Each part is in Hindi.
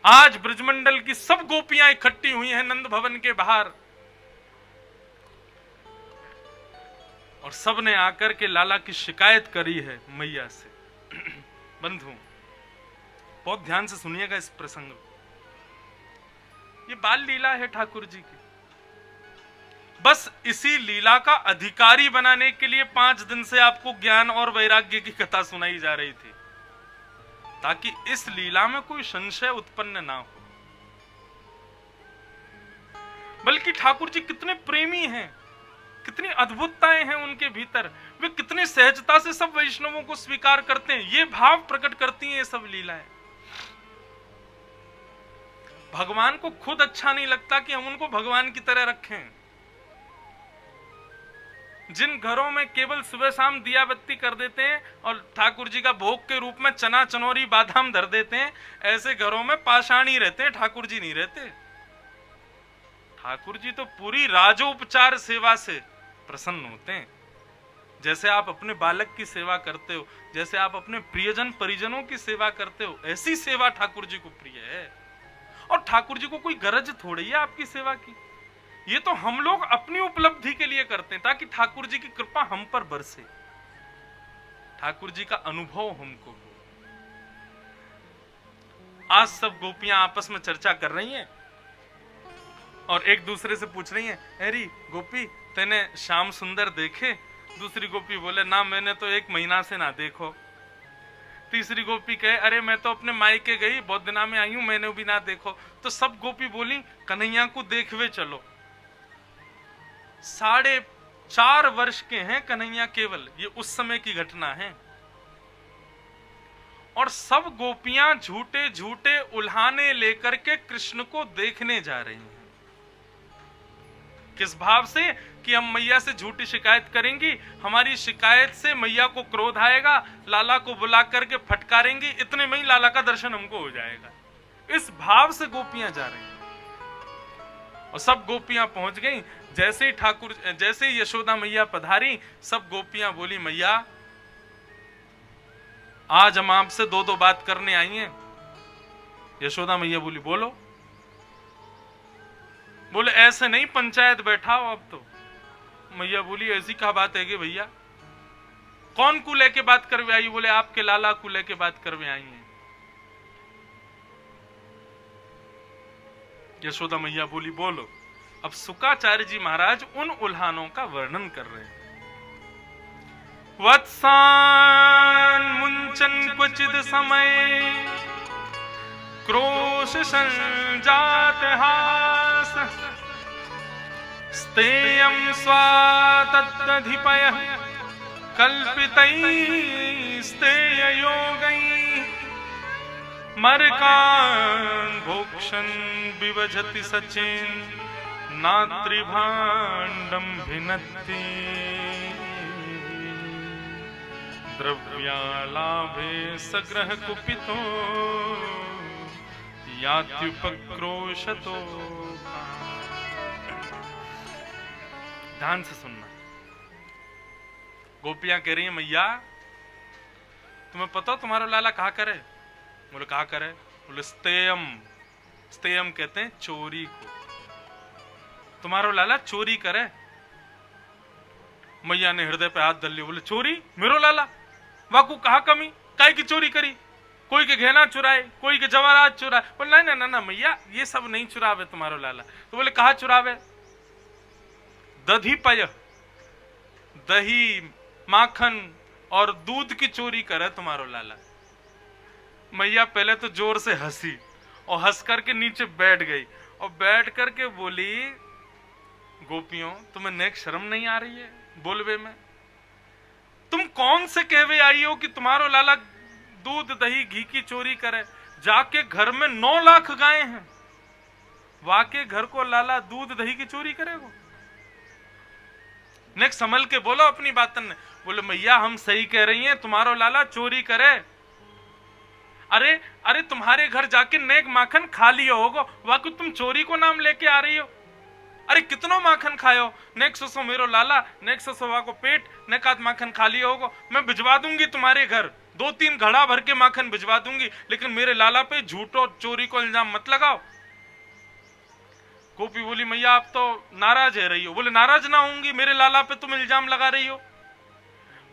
आज ब्रजमंडल की सब गोपियां इकट्ठी हुई हैं नंद भवन के बाहर, और सब ने आकर के लाला की शिकायत करी है मैया से। बंधु, बहुत ध्यान से सुनिएगा इस प्रसंग को। ये बाल लीला है ठाकुर जी की। बस इसी लीला का अधिकारी बनाने के लिए 5 दिन से आपको ज्ञान और वैराग्य की कथा सुनाई जा रही थी, ताकि इस लीला में कोई संशय उत्पन्न ना हो। बल्कि ठाकुर जी कितने प्रेमी हैं, कितनी अद्भुतताएं हैं उनके भीतर, वे कितनी सहजता से सब वैष्णवों को स्वीकार करते हैं, ये भाव प्रकट करती हैं ये सब लीलाएं। भगवान को खुद अच्छा नहीं लगता कि हम उनको भगवान की तरह रखें। जिन घरों में केवल सुबह शाम दिया बत्ती कर देते हैं और ठाकुर जी का भोग के रूप में चना चनौरी बादाम धर देते हैं, ऐसे घरों में पाषाणी रहते हैं, ठाकुर जी नहीं रहते। ठाकुर जी तो पूरी राजोपचार सेवा से प्रसन्न होते हैं। जैसे आप अपने बालक की सेवा करते हो, जैसे आप अपने प्रियजन परिजनों की सेवा करते हो, ऐसी सेवा ठाकुर जी को प्रिय है। और ठाकुर जी को कोई गरज थोड़ी है आपकी सेवा की, ये तो हम लोग अपनी उपलब्धि के लिए करते हैं, ताकि ठाकुर जी की कृपा हम पर बरसे, ठाकुर जी का अनुभव हमको हो। आज सब गोपियां आपस में चर्चा कर रही हैं और एक दूसरे से पूछ रही हैं, अरे गोपी तेने श्याम सुंदर देखे? दूसरी गोपी बोले, ना मैंने तो 1 महीना से ना देखो। तीसरी गोपी कहे, अरे मैं तो अपने मायके गई, बहुत दिना में आई हूं, मैंने भी ना देखो। तो सब गोपी बोली, कन्हैया को देखवे चलो। 4.5 वर्ष के हैं कन्हैया केवल, ये उस समय की घटना है। और सब गोपियां झूठे झूठे उल्हाने लेकर के कृष्ण को देखने जा रही हैं। किस भाव से? कि हम मैया से झूठी शिकायत करेंगी, हमारी शिकायत से मैया को क्रोध आएगा, लाला को बुला करके फटकारेंगी, इतने में ही लाला का दर्शन हमको हो जाएगा। इस भाव से गोपियां जा रही हैं। और सब गोपियां पहुंच गईं। जैसे ही यशोदा मैया पधारी, सब गोपियां बोली, मैया आज हम आपसे 2 बात करने आई हैं। यशोदा मैया बोली, बोलो। बोले, ऐसे नहीं पंचायत बैठाओ अब तो। मैया बोली, ऐसी क्या बात है कि भैया? कौन को लेके बात करवे आई? बोले, आपके लाला को लेके बात करवे आई हैं। यशोदा मैया बोली, बोलो। अब शुकाचार्य जी महाराज उन उल्हानों का वर्णन कर रहे हैं। वत्सान मुंचन क्वचिद समय क्रोश संजात हास स्तेयं स्वातद्धिपयः कल्पितैस्तेययोगैः मर्कान् भोक्षन् विभजति सचेन नात्रिभाण्डं भिनत्ति द्रव्यालाभे सग्रह कुपितो यात्युपक्रोशतो। ध्यान से सुनना। गोपियां कह रही हैं, मैया तुम्हें पता तुम्हारा लाला कहा करे? बोले, कहा करे? बोले, स्तेयम। स्तेयम कहते हैं चोरी को। तुम्हारा लाला चोरी करे। मैया ने हृदय पे हाथ धर लिया। बोले, चोरी? मेरो लाला वाकू कहा कमी? काय की चोरी करी? कोई के गहना चुराए, कोई के जवाहरात चुराए? बोले, नहीं ना ना मैया, ये सब नहीं चुरावे तुम्हारा लाला। तो बोले, कहा चुरावे? दधिपय, दही माखन और दूध की चोरी करे तुम्हारो लाला। मैया पहले तो जोर से हंसी और हंस करके नीचे बैठ गई और बैठ करके बोली, गोपियों तुम्हें नेक शर्म नहीं आ रही है बोलवे में? तुम कौन से कहवे आई हो कि तुम्हारो लाला दूध दही घी की चोरी करे? जाके घर में 9 लाख गायें हैं, वाके घर को लाला दूध दही की चोरी करेगा? नेक संभल के बोलो अपनी बातन ने। बोले, मैया हम सही कह रही हैं, तुम्हारो लाला चोरी करे। अरे अरे तुम्हारे घर जाके नेक माखन खा लियो होगो, वाकई तुम चोरी को नाम लेके आ रही हो? अरे कितनो माखन खायो? नेक सो मेरो लाला, नेक सो को पेट, नेकात माखन खा लियो होगो। मैं भिजवा दूंगी तुम्हारे घर 2-3 घड़ा भर के माखन भिजवा दूंगी, लेकिन मेरे लाला पे झूठो चोरी को इल्जाम मत लगाओ। गोपी बोली मैया आप तो नाराज है रही हो। बोले नाराज ना होंगी, मेरे लाला पे तुम इल्जाम लगा रही हो।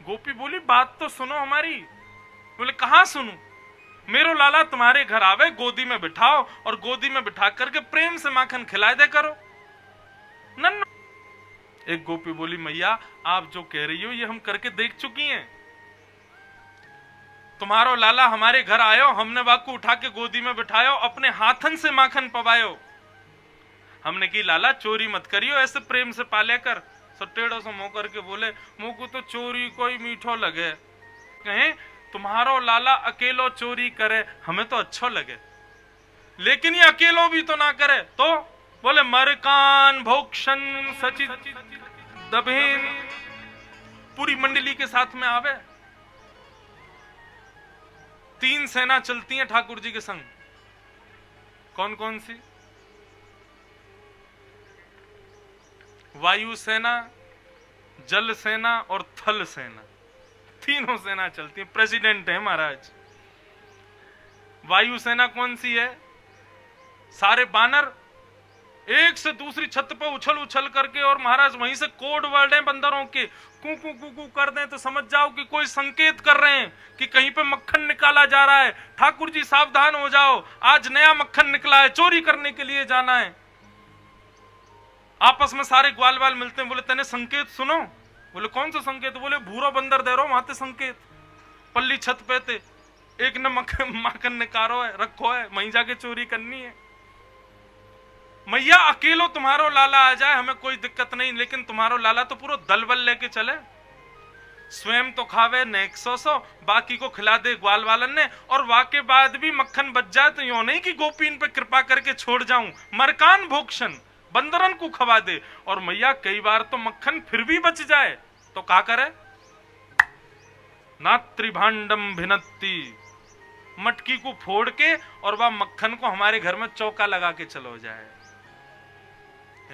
गोपी बोली बात तो सुनो हमारी। बोले कहां सुनूं? मेरो लाला तुम्हारे घर आवे, गोदी में बिठाओ और गोदी में बिठा करके प्रेम से माखन खिलाए दे करो। नन्ना एक गोपी बोली मैया आप जो कह रही हो ये हम करके देख चुकी हैं। तुम्हारो लाला हमारे घर आयो, हमने वाकू उठा के गोदी में बिठायो, अपने हाथन से माखन पवायो। हमने की लाला चोरी मत करियो, ऐसे प्रेम से पाले कर। सो टेढ़ो से मुंह करके बोले मुझको तो चोरी कोई मीठो लगे। कहें तुम्हारो लाला अकेलो चोरी करे हमें तो अच्छो लगे, लेकिन ये अकेलो भी तो ना करे। तो बोले मरकान भोक्षण सचित दबेन, पूरी मंडली के साथ में आवे। 3 सेना चलती हैं ठाकुर जी के संग। कौन कौन सी? वायु सेना, जल सेना और थल सेना, तीनों सेना चलती है। प्रेसिडेंट है महाराज। वायु सेना कौन सी है? सारे बानर एक से दूसरी छत पे उछल उछल करके, और महाराज वहीं से कोड वर्ड है बंदरों के, कू कू कू कू कर दें तो समझ जाओ कि कोई संकेत कर रहे हैं कि कहीं पे मक्खन निकाला जा रहा है। ठाकुर जी सावधान हो जाओ, आज नया मक्खन निकला है, चोरी करने के लिए जाना है। आपस में सारे ग्वाल वाल मिलते हैं। बोले तेने संकेत सुनो। बोले कौन सा संकेत? बोले भूरो बंदर दे रहो वहां ते संकेत, पल्ली छत पे थे, एक ने माखन निकालो है, रखो है, वहीं जाके चोरी करनी है। मैया अकेलो तुम्हारो लाला आ जाए हमें कोई दिक्कत नहीं, लेकिन तुम्हारो लाला तो पूरा दल बल लेके चले, स्वयं तो खावे न 100 बाकी को खिला दे ग्वाल वालन ने, और वाके बाद भी मक्खन बच जाए तो यो नहीं कि गोपीन पे कृपा करके छोड़ जाऊं, मरकान भोक्षण बंदरन को खवा दे। और मैया कई बार तो मक्खन फिर भी बच जाए तो क्या करे? ना त्रिभांडम भिनत्ती, मटकी को फोड़ के और वह मक्खन को हमारे घर में चौका लगा के चलो जाए।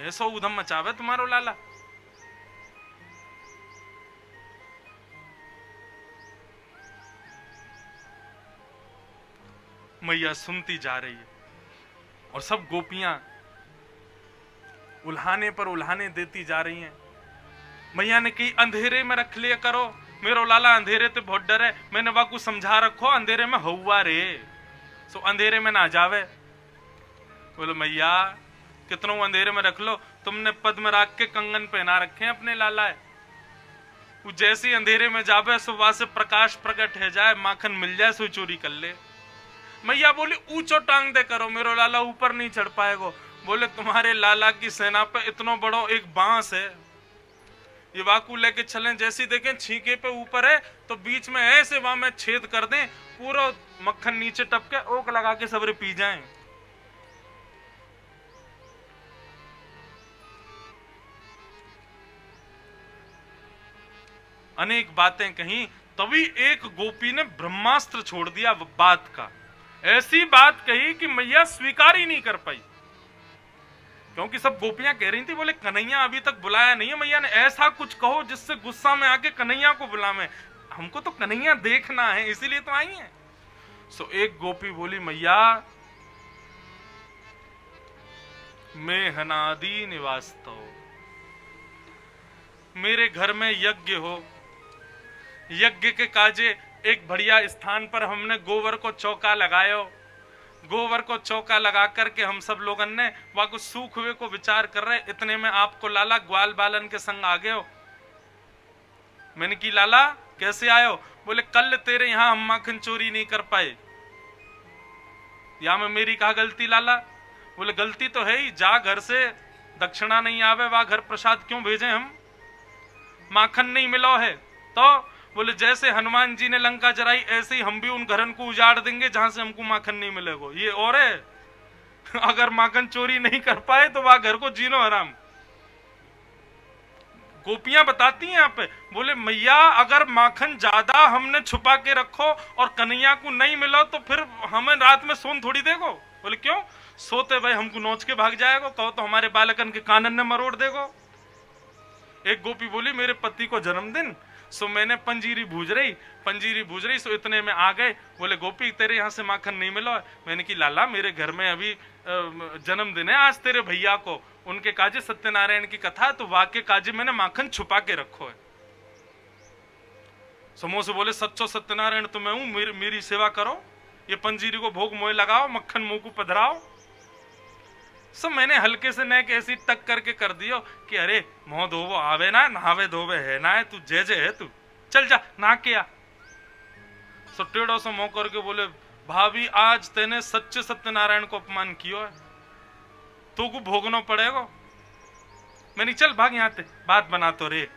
ऐसा उधम मचावे तुम्हारो लाला। मैया सुनती जा रही है और सब गोपियां उल्हाने पर उल्हाने देती जा रही हैं। मैया ने कही अंधेरे में रख लिया करो, मेरो लाला अंधेरे ते बहुत डर है। मैंने वाकू समझा रखो अंधेरे में हुआ रे, सो अंधेरे में ना जावे। बोलो मैया कितनों अंधेरे में रख लो, तुमने पद में राख के कंगन पहना रखे हैं अपने लाला है। वो जैसे ही अंधेरे में जावे सो वहां से प्रकाश प्रकट है जाए, माखन मिल जाए सो चोरी कर ले। मैया बोली ऊंचो टांग दे करो, मेरो लाला ऊपर नहीं चढ़ पाएगा। बोले तुम्हारे लाला की सेना पे इतना बड़ो एक बांस है, ये वाकू लेके चलें, जैसी देखें छीके पे ऊपर है तो बीच में ऐसे वहां में छेद कर दें, पूरा मक्खन नीचे टपके ओक लगा के सबरे पी जाएं। अनेक बातें कही, तभी एक गोपी ने ब्रह्मास्त्र छोड़ दिया बात का। ऐसी बात कही कि मैया स्वीकार ही नहीं कर पाई, क्योंकि सब गोपियां कह रही थी बोले कन्हैया अभी तक बुलाया नहीं है। मैया ने ऐसा कुछ कहो जिससे गुस्सा में आके कन्हैया को बुलावे, हमको तो कन्हैया देखना है इसीलिए तो आई है। सो एक गोपी बोली मैया मैं हनादि निवास तो, मेरे घर में यज्ञ हो, यज्ञ के काजे एक बढ़िया स्थान पर हमने गोबर को चौका लगायो, गोबर को चौका लगा करके हम सब लोगन ने वहां कुछ सूख हुए को विचार कर रहे, इतने में आपको लाला ग्वाल बालन के संग आ गए हो। मैंने की लाला कैसे आयो? बोले कल तेरे यहाँ हम माखन चोरी नहीं कर पाए। या में मेरी कहा गलती लाला? बोले गलती तो है ही, जा घर से दक्षिणा नहीं आवे वहां घर प्रसाद क्यों भेजे हम, माखन नहीं मिलो है। तो बोले जैसे हनुमान जी ने लंका जराई ऐसे ही हम भी उन घरन को उजाड़ देंगे जहां से हमको माखन नहीं मिलेगा। ये और है अगर माखन चोरी नहीं कर पाए तो वहां घर को जीनो हराम। गोपियां बताती हैं यहाँ पे, बोले मैया अगर माखन ज्यादा हमने छुपा के रखो और कन्हैया को नहीं मिलो तो फिर हमें रात में सोन थोड़ी देगो। बोले क्यों? सोते भाई हमको नोच के भाग जाएगा, कहो तो हमारे बालकन के कानन ने मरोड़ देगो। एक गोपी बोली मेरे पति को जन्मदिन सो मैंने पंजीरी भूज रही सो इतने में आ गए, बोले गोपी तेरे यहाँ से माखन नहीं मिला। मैंने की लाला मेरे घर में अभी जन्मदिन है आज तेरे भैया को, उनके काजे सत्यनारायण की कथा, तो वाक्य काजे मैंने माखन छुपा के रखो है। समूह से बोले सच्चो सत्यनारायण तो मैं हूं, मेरी सेवा करो, ये पंजीरी को भोग मोए लगाओ, मक्खन मुंह को पधराओ। सब मैंने हल्के से नेक ऐसी टक करके कर दियो कि अरे मोह धोवो आवे ना, नहावे धोवे है ना, है तू जय है, तू चल जा नहा के आ। सो टेढ़ो से मोह करके बोले भाभी आज तेने सच्चे सत्यनारायण को अपमान कियो है, तो को भोगना पड़ेगा। मैंने चल भाग यहाँ ते बात बना तो रे।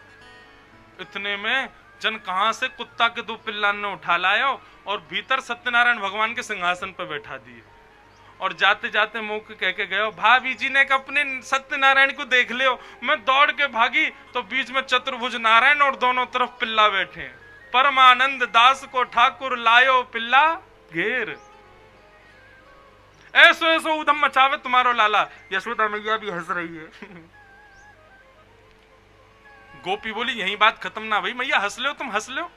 इतने में जन कहां से कुत्ता के 2 पिल्लान ने उठा लायो और भीतर सत्यनारायण भगवान के सिंहासन पर बैठा दिए, और जाते जाते मुंह के कह के गयो भाभी जी ने अपने सत्यनारायण को देख लियो। मैं दौड़ के भागी तो बीच में चतुर्भुज नारायण और दोनों तरफ पिल्ला बैठे हैं। परमानंद दास को ठाकुर लायो पिल्ला घेर। ऐसो ऐसो उधम मचावे तुम्हारो लाला। यशोदा मैया भी हंस रही है। गोपी बोली यही बात खत्म ना भाई, मैया हंस लो, तुम हंस लो,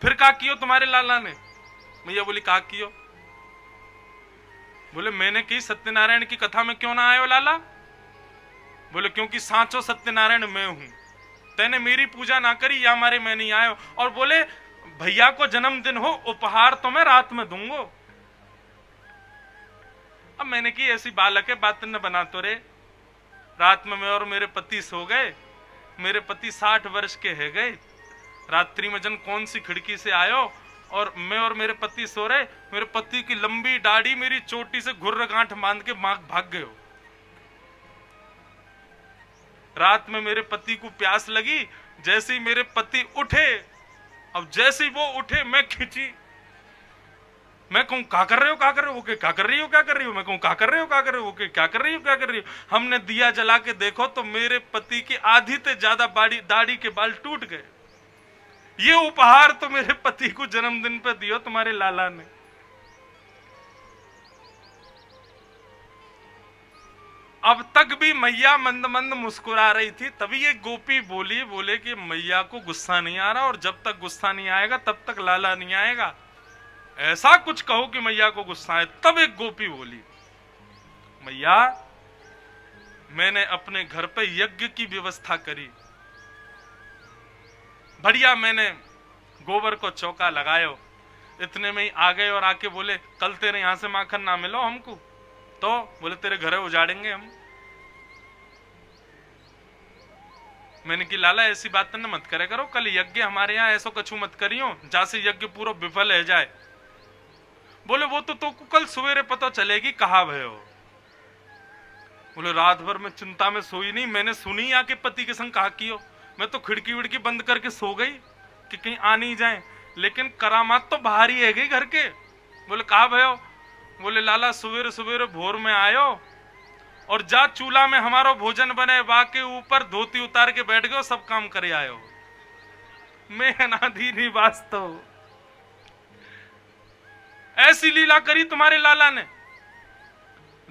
फिर क्या कियो तुम्हारे लाला ने? मैया बोली क्या कियो? बोले मैंने की सत्यनारायण की कथा में क्यों ना आयो लाला? बोले क्योंकि सांचो सत्यनारायण मैं हूं, तेने मेरी पूजा ना करी या मारे मैं नहीं आयो। और बोले भैया को जन्मदिन हो, उपहार तो मैं रात में दूंगो। अब मैंने की ऐसी बालक है बात न बना तो रे। रात में मैं और मेरे पति सो गए, मेरे पति 60 वर्ष के है गए। रात्रि में जन कौन सी खिड़की से आयो और मैं और मेरे पति सो रहे, मेरे पति की लंबी दाढ़ी मेरी चोटी से घुर्र गांठ बांध के भाग गए हो। रात में मेरे पति को प्यास लगी, जैसे ही मेरे पति उठे, अब जैसे ही वो उठे मैं खींची, मैं कहूं क्या कर रहे हो, क्या कर रहे हो, ओके क्या कर रही हो, क्या कर रही हो, मैं कहूं क्या कर रहे हो, क्या कर रहे हो, ओके क्या कर रही हो, क्या कर रही हो। हमने दिया जला के देखो तो मेरे पति की आधी से ज्यादा दाढ़ी के बाल टूट गए। ये उपहार तो मेरे पति को जन्मदिन पे दियो तुम्हारे लाला ने। अब तक भी मैया मंद मंद मुस्कुरा रही थी, तभी ये गोपी बोले कि मैया को गुस्सा नहीं आ रहा, और जब तक गुस्सा नहीं आएगा तब तक लाला नहीं आएगा। ऐसा कुछ कहो कि मैया को गुस्सा आए। तब एक गोपी बोली मैया मैंने अपने घर पे यज्ञ की व्यवस्था करी, बढ़िया, मैंने गोबर को चौका लगायो। इतने में ही आ गए और आके बोले कल तेरे यहां से माखन ना मिलो हमको, तो बोले तेरे घर उजाड़ेंगे हम। मैंने की लाला ऐसी बात न मत करे करो, कल यज्ञ हमारे यहाँ ऐसा कछु मत करियो जैसे यज्ञ पूरा विफल है जाए। बोले वो तो कल सवेरे पता चलेगी कहा भयो। बोले रात भर में चिंता में सोई नहीं, मैंने सुनी आके पति के संग कहा कियो। मैं तो खिड़की विड़की बंद करके सो गई कि कहीं आ नहीं जाए, लेकिन करामात तो बाहर ही है गई घर के। बोले कहा भयो? बोले लाला सवेरे सवेरे भोर में आयो और जा चूल्हा में हमारो भोजन बने, वाके ऊपर धोती उतार के बैठ गए, सब काम करे आयो। मैं अनादि नहीं वास्तव, ऐसी लीला करी तुम्हारे लाला ने।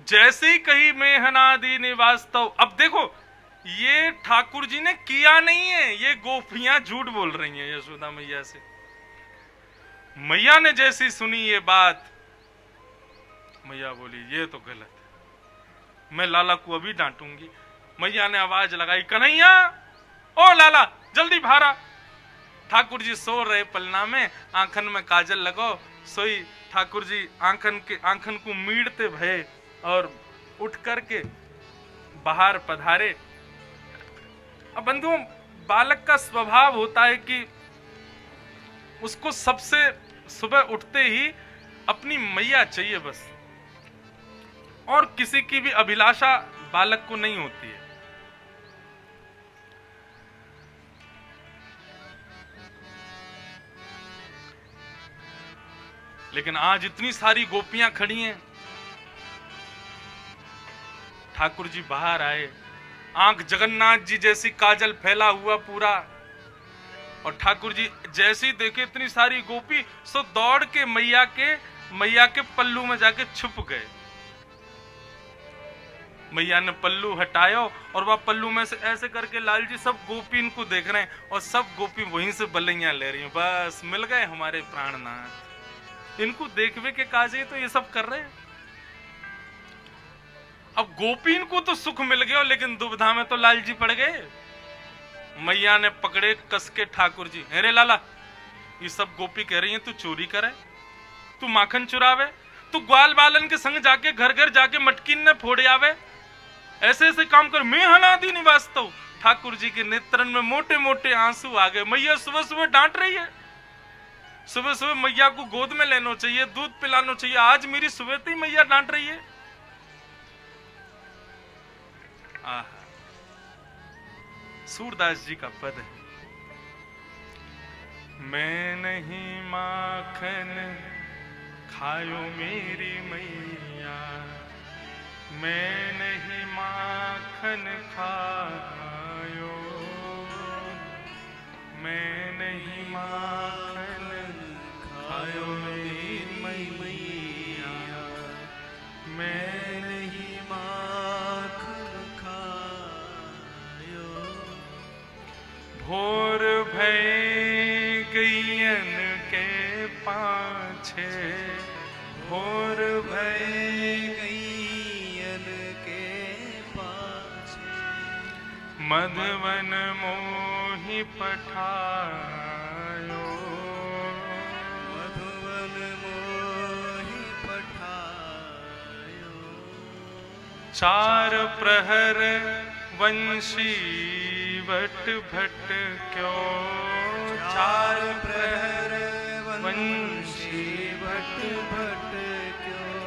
जैसे ही कही मैं अनादि निवास्तव। अब देखो ये ठाकुर जी ने किया नहीं है, ये गोपियां झूठ बोल रही हैं यशोदा मैया से। मैया ने जैसी सुनी ये बात, मैया बोली ये तो गलत है, मैं लाला को अभी डांटूंगी। मैया ने आवाज लगाई कन्हैया ओ लाला जल्दी भारा। ठाकुर जी सो रहे पलना में, आंखन में काजल लगो, सोई ठाकुर जी आंखन को मीड़ते भये और उठ करके बाहर पधारे। अब बंधुओं बालक का स्वभाव होता है कि उसको सबसे सुबह उठते ही अपनी मैया चाहिए बस, और किसी की भी अभिलाषा बालक को नहीं होती है। लेकिन आज इतनी सारी गोपियां खड़ी हैं, ठाकुर जी बाहर आए, आंख जगन्नाथ जी जैसी काजल फैला हुआ पूरा, और ठाकुर जी जैसे ही देखे इतनी सारी गोपी, सो दौड़ के मैया के पल्लू में जाके छुप गए। मैया ने पल्लू हटायो और वह पल्लू में से ऐसे करके लाल जी सब गोपी इनको देख रहे हैं और सब गोपी वहीं से बलैया ले रही हैं। बस मिल गए हमारे प्राणनाथ। इनको देखवे के काजे तो ये सब कर रहे हैं। अब गोपी इनको तो सुख मिल गया, लेकिन दुविधा में तो लाल जी पड़ गए। मैया ने पकड़े कस के ठाकुर जी, अरे लाला ये सब गोपी कह रही हैं तू चोरी करे, तू माखन चुरावे, तू ग्वाल बालन के संग जाके घर घर जाके मटकीन ने फोड़े आवे, ऐसे ऐसे काम कर। मैं हलादी नहीं वास्तव। ठाकुर जी के नेत्रन में मोटे मोटे आंसू आ गए। मैया सुबह सुबह डांट रही है। सुबह सुबह मैया को गोद में लेना चाहिए, दूध पिलाना चाहिए, आज मेरी सुबह ही मैया डांट रही है। सूरदास जी का पद है, मैं नहीं माखन खायो मेरी मैया, मैं नहीं माखन खायो, मैं नहीं माखन खायो मेरी मैया, मैं नहीं माखन खायो। भोर भय गैयन के पाछे, भोर भय गैयन के पाछे, मधवन मोहि पठायो, मधवन मोहि पठायो। चार प्रहर वंशी वट भट क्यों, चार प्रहर वंशी वट भट क्यों,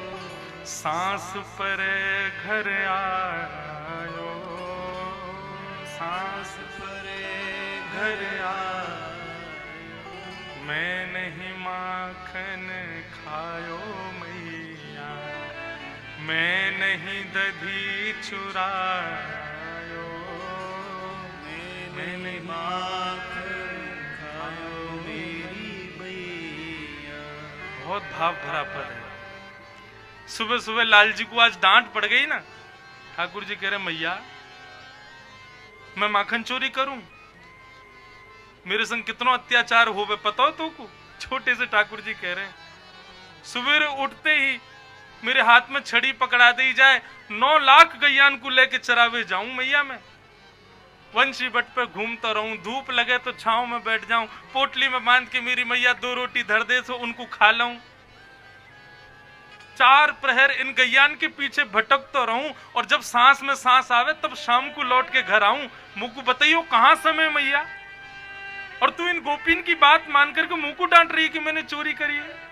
सांस पर घर आयो, सांस पर घर आयो। मैं नहीं माखन खायो मैया, मैं नहीं दधी चुरायो, मैं नहीं माखन खायो मेरी मैया। बहुत भाव भरा पद है। सुबह सुबह लाल जी को आज डांट पड़ गई ना। ठाकुर जी कह रहे मैया मैं माखन चोरी करूं, मेरे संग कितना अत्याचार होवे पता हो तुमको। छोटे से ठाकुर जी कह रहे हैं सवेरे उठते ही मेरे हाथ में छड़ी पकड़ा दी जाए, 9 लाख गैयान को लेके चरावे जाऊं मैया, मैं वंशी बट पे घूमता रहूं, धूप लगे तो छांव में बैठ जाऊं, पोटली में बांध के मेरी मैया 2 रोटी धर दे तो उनको खा लूं, 4 प्रहर इन गैयान के पीछे भटकता रहूं, और जब सांस में सांस आवे तब शाम को लौट के घर आऊं। मुझको बताइयो कहां समय मैया, और तू इन गोपीन की बात मान करके मुंह को डांट रही है कि मैंने चोरी करी है।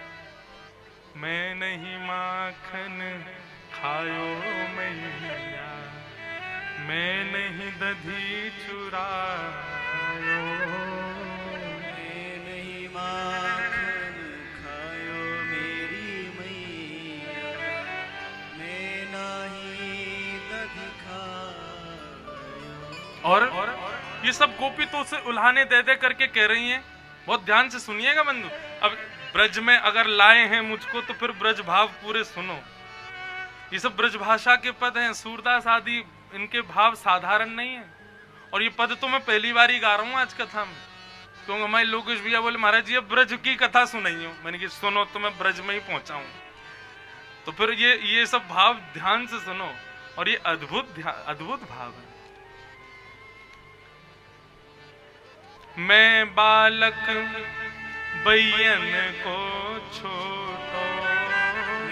मैं नहीं माखन खायो मैया, मैं नहीं दधी चुरायो, मैं नहीं माखन खायो मेरी मैया, मैं नहीं दधी खायो। और ये सब गोपी तो उसे उल्हाने दे दे करके कह रही हैं। बहुत ध्यान से सुनिएगा बंधु। अब ब्रज में अगर लाए हैं मुझको तो फिर ब्रज भाव पूरे सुनो। ये सब ब्रज भाषा के पद हैं। सूरदास आदि इनके भाव साधारण नहीं है। और ये पद तो मैं पहली बार ही गा रहा हूँ आज कथा में, क्योंकि हमारे लोकेश भैया बोले महाराज जी अब ब्रज की कथा सुनाई हो। मैंने कहा सुनो तो मैं ब्रज में ही पहुंचा हूँ, तो फिर ये सब भाव ध्यान से सुनो। और ये अद्भुत भाव है। मैं बालक बैयन को छोटो,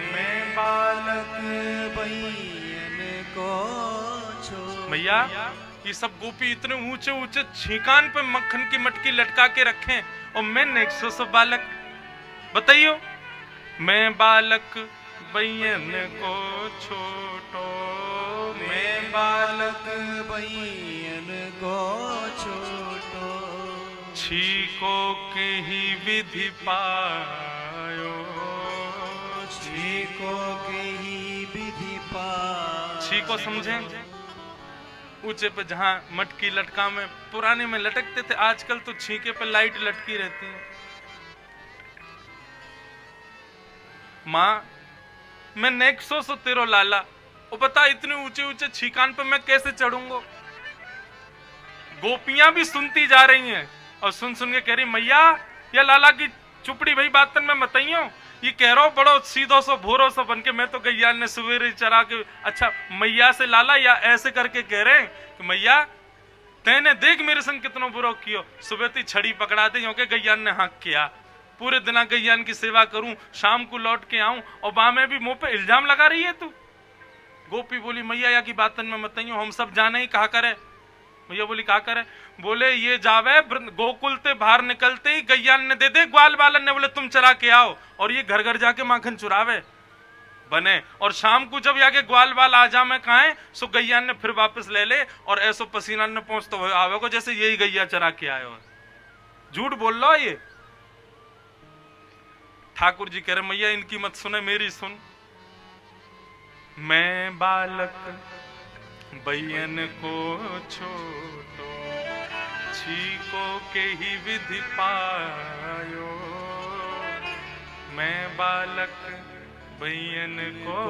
मैं बालक बैयन को छोटो। मैया ये सब गोपी इतने ऊंचे ऊंचे छीकान पे मक्खन की मटकी लटका के रखे, और मैं नेक्सो से बालक। बताइयो मैं बालक बैयन को छोटो, मैं बालक बैयन को छोटो। छीको के ही विधि पायो, छीको के ही विधि पायो। छीको समझे? ऊंचे पे जहां मटकी लटका में पुराने में लटकते थे, आजकल तो छीके पे लाइट लटकी रहती है। माँ मैं नेक्सो सो तेरो लाला, वो बता इतने ऊंचे ऊंचे छीकान पे मैं कैसे चढ़ूंगा? गोपियां भी सुनती जा रही हैं और सुन सुन के कह रही मैया या लाला की चुपड़ी भाई बातन में मतइयो, ये कह रहा बड़ो सीधो सो भोरो सो बन के मैं तो गैया ने सवेरे चरा के। अच्छा मैया से लाला या ऐसे करके कह रहे हैं कि मैया तेने देख मेरे संग कितना बुरा कियो, सुबह ती छड़ी पकड़ा दे क्योंकि गैयान ने हक किया, पूरे दिन गैयान की सेवा करूं, शाम को लौट के आऊं और बा में भी मुंह पे इल्जाम लगा रही है तू। गोपी बोली मैया या की बातन में मतइयो, हम सब जाने ही कहा करे। मैया बोली कहा करे? बोले ये जावे गोकुल ते बाहर निकलते ही गैयान ने दे दे ग्वाल बालन ने, बोले तुम चरा के आओ और ये घर घर जाके माखन चुरावे बने, और शाम को जब आके ग्वाल बाल आ जा में कहा सो गैयान ने फिर वापस ले ले और ऐसो पसीना ने पहुंचते हुए आवे को जैसे यही गैया चरा के आए हो। झूठ बोल लो ये। ठाकुर जी कह रहे मैया इनकी मत सुने, मेरी सुन। मैं बालक बैयन को छोटो, छीको के ही विधि पायो, मैं बालक बैयन को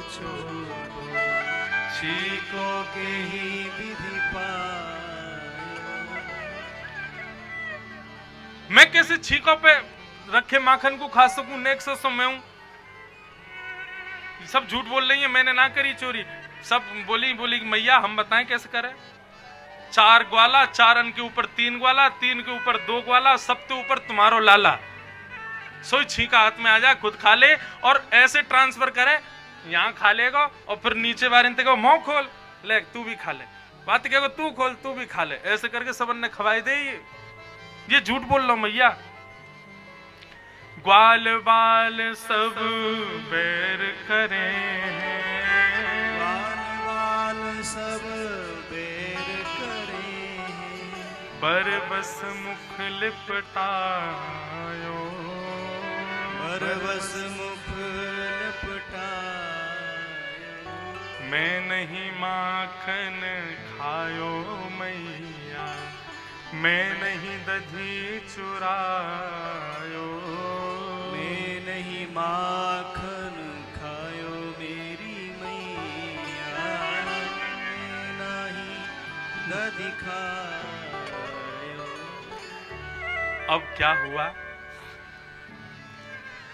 छोटो, छीको के ही विधि पायो। मैं कैसे छीको पे रखे माखन को खा सकूं? नेक्स्ट सो मैं हूं। सब झूठ बोल रही है, मैंने ना करी चोरी। सब बोली मैया हम बताएं कैसे करें? 4 ग्वाला, 4 अन के ऊपर 3 ग्वाला, 3 के ऊपर 2 ग्वाला, सब के ऊपर तुम्हारो लाला, सोई छीका हाथ में आ जा, खुद खा ले और ऐसे ट्रांसफर करे, यहाँ खा लेगा और फिर नीचे बारिंते को मुंह खोल ले तू भी खा ले, बात कहेगा तू खोल तू भी खा ले, ऐसे करके सबन ने खवाई दे। ये झूठ बोल लो मैया। ग्वाल बाल सब बैर करे हैं, ग्वाल बाल सब बैर करे हैं, बरबस मुख लिपटायो, बरबस मुख लिपटायो, मैं नहीं माखन खायो मैया, मैं नहीं दधी चुरायो, मैं नहीं माखन खायो मेरी मैया, मैं नहीं दधी खायो। अब क्या हुआ?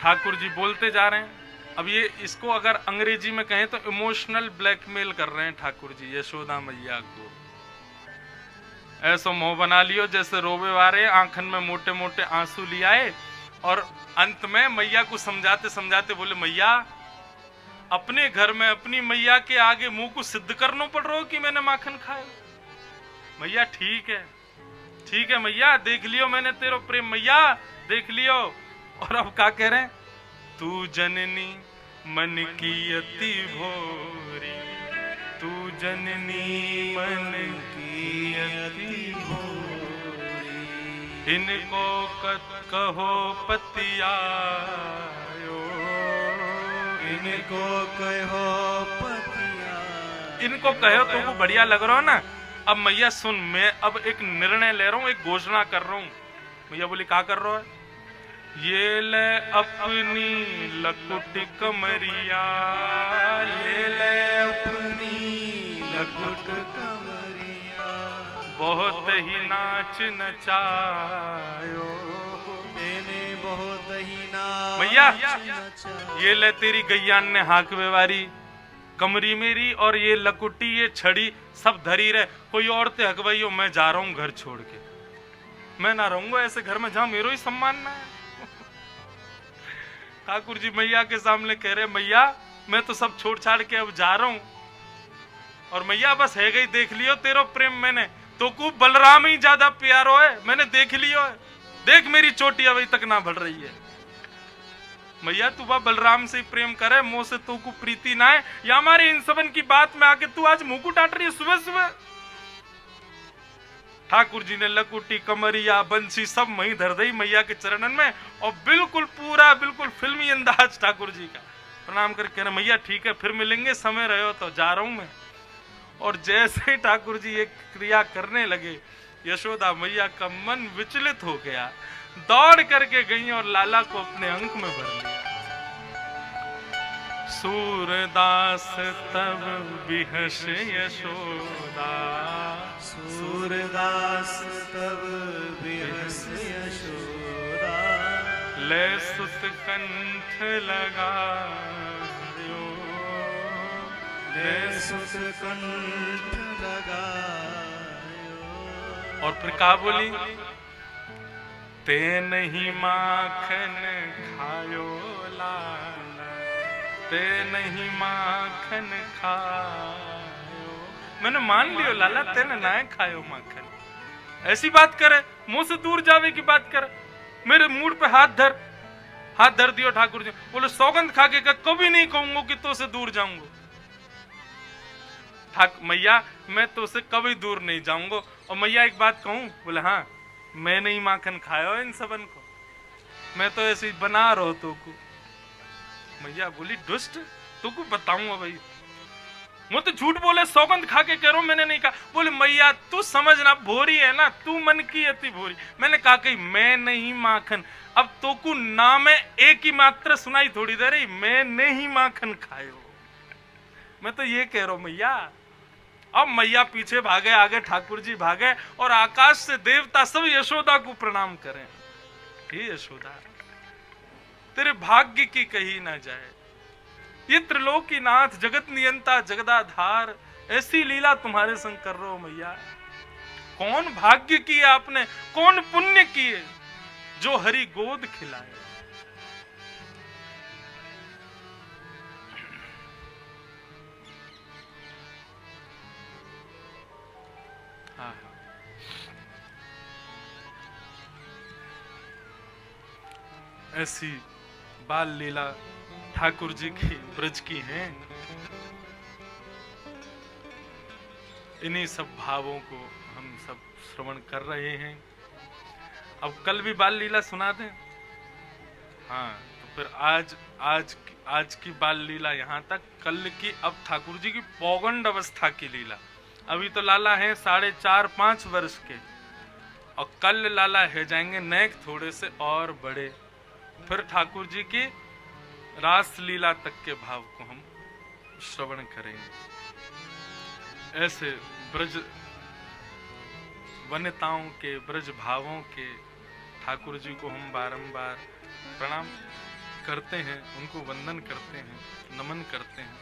ठाकुर जी बोलते जा रहे हैं। अब ये इसको अगर अंग्रेजी में कहें तो इमोशनल ब्लैकमेल कर रहे हैं ठाकुर जी यशोदा मैया को। ऐसा मुंह बना लियो जैसे रोवे वारे, आंखन में मोटे मोटे आंसू ले आए और अंत में मैया को समझाते समझाते बोले मैया अपने घर में अपनी मैया के आगे मुंह को सिद्ध करना पड़ रहा हो कि मैंने माखन खाया। मैया ठीक है मैया, देख लियो मैंने तेरा प्रेम, मैया देख लियो। और अब क्या कह रहे हैं? तू जननी मन की अति भोरी, तू जननी मन की अति भोरी, इनको कहो पतियायो, इनको कहो पतिया, इनको कहो तो वो बढ़िया लग रहा हो ना। अब मैया सुन, मैं अब एक निर्णय ले रहा हूँ, एक घोषणा कर रहा हूँ। मैया बोली क्या कर रहा है? ये ले अपनी लकुट कमरिया, ले ले अपनी लकुट कमरिया, बहुत ही नाच नचायो, मैंने बहुत ही नाच मैया नचायो। ये ले तेरी गैयान ने हाकवे वारी कमरी मेरी और ये लकुटी ये छड़ी सब धरी रहे, कोई और ते हकवाई हो, मैं जा रहा हूँ घर छोड़ के। मैं ना रहूंगा ऐसे घर में जहां मेरा ही सम्मान ना है। ठाकुर जी मैया के सामने कह रहे मैया मैं तो सब छोड़ छाड़ के अब जा रहा हूं, और मैया बस है गई, देख लियो तेरो प्रेम मैंने तो को बलराम ही ज्यादा प्यारो है, मैंने देख लियो है, देख मेरी चोटी अभी तक ना बढ़ रही है। मैया तू बा बलराम से प्रेम करे, मुंह से तू को प्रीति ना है, या हमारे इन सबन की बात में आके तू आज मुंह को डांट रही है सुबह सुबह। ठाकुर जी ने लकुटी कमरिया बंसी सब वहीं धर दी मैया के चरणन में, और बिल्कुल पूरा बिल्कुल फिल्मी अंदाज ठाकुर जी का प्रणाम करके कह रहे मैया ठीक है फिर मिलेंगे, समय रहो तो जा रहा हूं मैं। और जैसे ही ठाकुर जी ये क्रिया करने लगे, यशोदा मैया का मन विचलित हो गया, दौड़ करके गई और लाला को अपने अंक में भर लिया। सूरदास तब बिहस यशोदा, सूरदास तब बिहस यशोदा, ले सुत कंठ लगायो, ले सुत कंठ लगायो। और फिर कहा बोली, ते नहीं माखन खायो लाला, ते नहीं माखन खायो। मैंने मान लियो लाला, तेने ना खायो माखन। ऐसी बात करे, मुंह से दूर जावे की बात करे। मेरे मूड पे हाथ धर दियो ठाकुर जी। बोले सौगंध खा के कभी नहीं कहूंगा कि तो से दूर जाऊंगा। मैया मैं तो से कभी दूर नहीं जाऊंगा। और मैया एक बात कहूं? बोले हाँ, मैं नहीं माखन खाया इन सबन को, मैं तो ऐसे ही बना रहो तो को। मैया बोली दुष्ट, तू को बताऊंगा भाई, मैं तो झूठ बोले, सौगंध खा के कह रहा हूं मैंने नहीं कहा। बोले मैया तू समझना, भोरी है ना तू, मन की अति भोरी। मैंने कहा कि मैं नहीं माखन। अब तो को ना में एक ही मात्र सुनाई थोड़ी देर रही, मैं नहीं माखन खायो। मैं तो ये कह रहा हूं मैया। अब मैया पीछे भागे, आगे ठाकुर जी भागे, और आकाश से देवता सब यशोदा को प्रणाम करें। हे यशोदा, तेरे भाग्य की कही ना जाए, ये त्रिलोकीनाथ, जगत नियंता, जगदाधार, ऐसी लीला तुम्हारे संग कर रहे हो मैया। कौन भाग्य किए आपने, कौन पुण्य किए जो हरि गोद खिलाए। हाँ, ऐसी बाल लीला ठाकुर जी की ब्रज की हैं। इन्हीं सब भावों को हम सब श्रवण कर रहे हैं। अब कल भी बाल लीला सुना दें। हाँ, तो फिर आज की बाल लीला यहाँ तक। कल की अब ठाकुर जी की पौगंड अवस्था की लीला। अभी तो लाला है 4.5-5 वर्ष के, और कल लाला है जाएंगे नेक थोड़े से और बड़े। फिर ठाकुर जी की रास लीला तक के भाव को हम श्रवण करेंगे। ऐसे ब्रज वनिताओं के, ब्रज भावों के ठाकुर जी को हम बारंबार प्रणाम करते हैं, उनको वंदन करते हैं, नमन करते हैं।